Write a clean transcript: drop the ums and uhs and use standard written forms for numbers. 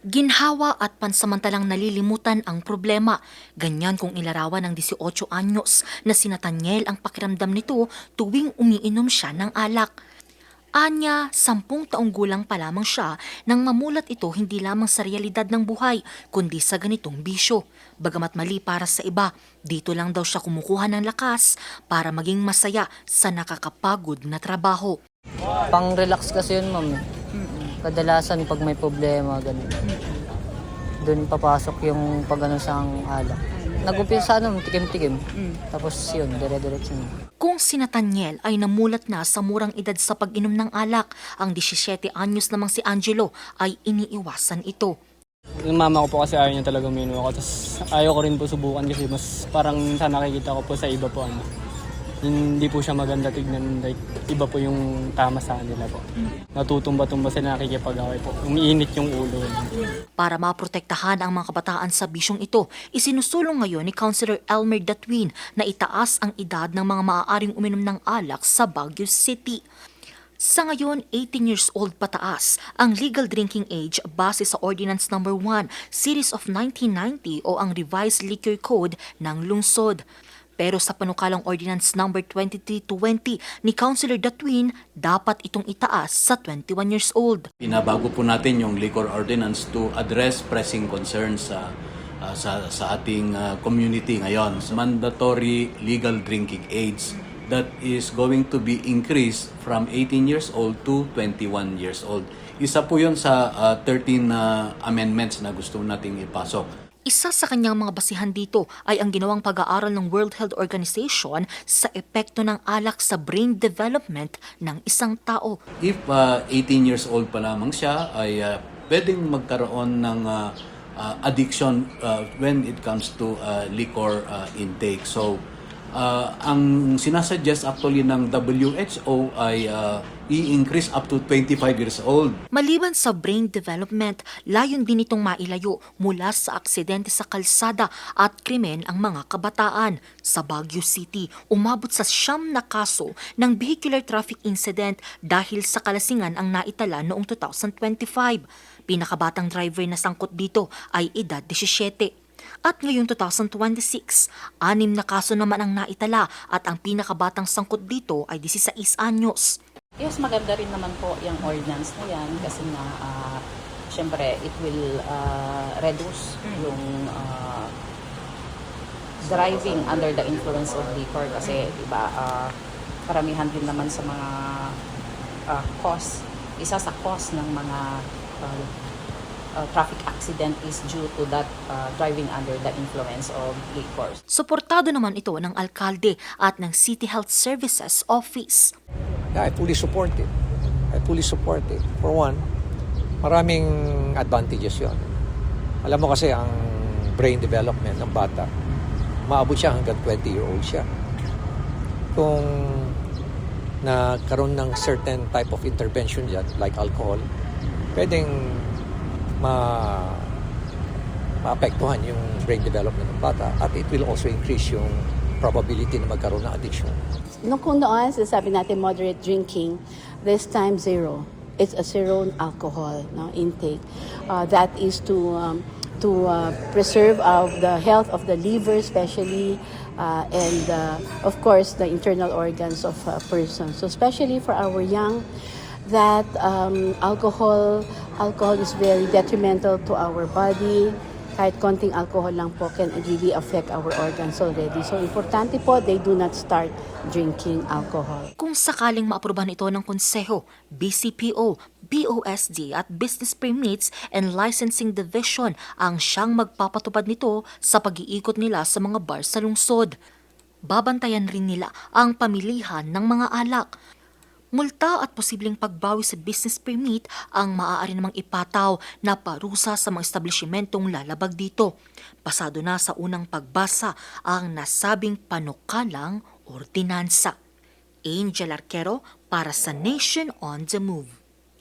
Ginhawa at pansamantalang nalilimutan ang problema. Ganyan kung ilarawan ng 18 anyos na si Nathaniel ang pakiramdam nito tuwing umiinom siya ng alak. Anya, 10 taong gulang pa lamang siya nang mamulat ito hindi lamang sa realidad ng buhay, kundi sa ganitong bisyo. Bagamat mali para sa iba, dito lang daw siya kumukuha ng lakas para maging masaya sa nakakapagod na trabaho. Pang-relax kasi yun, ma'am. Kadalasan pag may problema, ganun. Doon papasok yung pag-ano sa alak. Nag-umpisa tikim-tikim. Tapos yun, dire-diretso na. Kung si Nathaniel ay namulat na sa murang edad sa pag-inom ng alak, ang 17 anyos namang si Angelo ay iniiwasan ito. Yung mama ko po kasi ayaw niya talaga uminom ako. Tapos ayaw ko rin po subukan kasi mas parang sa nakikita ko po sa iba po hindi po siya maganda tignan, like iba po yung tama sa kanila po. Natutumba-tumba sila, nakikipag-away po. Umiinit yung ulo. Para maprotektahan ang mga kabataan sa bisyong ito, isinusulong ngayon ni Councilor Elmer Datwin na itaas ang edad ng mga maaaring uminom ng alak sa Baguio City. Sa ngayon, 18 years old pataas ang legal drinking age base sa Ordinance No. 1, Series of 1990 o ang Revised Liquor Code ng lungsod. Pero sa panukalang Ordinance No. 2320 ni Councilor Datwin, dapat itong itaas sa 21 years old. Pinabago po natin yung liquor ordinance to address pressing concerns sa ating community ngayon. Mandatory legal drinking age that is going to be increased from 18 years old to 21 years old. Isa po yun sa 13 amendments na gusto nating ipasok. Isa sa kanyang mga basihan dito ay ang ginawang pag-aaral ng World Health Organization sa epekto ng alak sa brain development ng isang tao. If 18 years old pa lamang siya, ay pwedeng magkaroon ng addiction when it comes to liquor intake. So, ang sinasuggest actually ng WHO ay i-increase up to 25 years old. Maliban sa brain development, layon din itong mailayo mula sa aksidente sa kalsada at krimen ang mga kabataan. Sa Baguio City, umabot sa 9 na kaso ng vehicular traffic incident dahil sa kalasingan ang naitala noong 2025. Pinakabatang driver na sangkot dito ay edad 17. At ngayong 2026, 6 na kaso naman ang naitala at ang pinakabatang sangkot dito ay 16 anyos. Yes, maganda rin naman po yung ordinance na yan kasi na syempre it will reduce yung driving under the influence of liquor kasi diba karamihan din naman sa mga cause, isa sa cause ng mga traffic accident is due to that driving under the influence of liquor. Suportado naman ito ng alkalde at ng City Health Services Office. Yeah, I fully support it. For one, maraming advantages yon. Alam mo kasi ang brain development ng bata, maabot siya hanggang 20-year-old siya. Kung nagkaroon ng certain type of intervention dyan, like alcohol, pwedeng maapektuhan yung brain development ng bata at it will also increase yung probability na magkaroon ng addiction. Kung noon, sabi natin moderate drinking, this time zero. It's a zero alcohol intake. That is to preserve the health of the liver especially and of course the internal organs of a person. So especially for our young, that alcohol is very detrimental to our body. Kahit konting alcohol lang po can really affect our organs already. So importante po, they do not start drinking alcohol. Kung sakaling maaprobahan ito ng Konseho, BCPO, BOSD at Business Permits and Licensing Division ang siyang magpapatupad nito sa pag-iikot nila sa mga bar sa lungsod. Babantayan rin nila ang pamilihan ng mga alak. Multa at posibleng pagbawi sa business permit ang maaari namang ipataw na parusa sa mga establishmentong lalabag dito. Pasado na sa unang pagbasa ang nasabing panukalang ordinansa. Angel Arquero para sa Nation on the Move.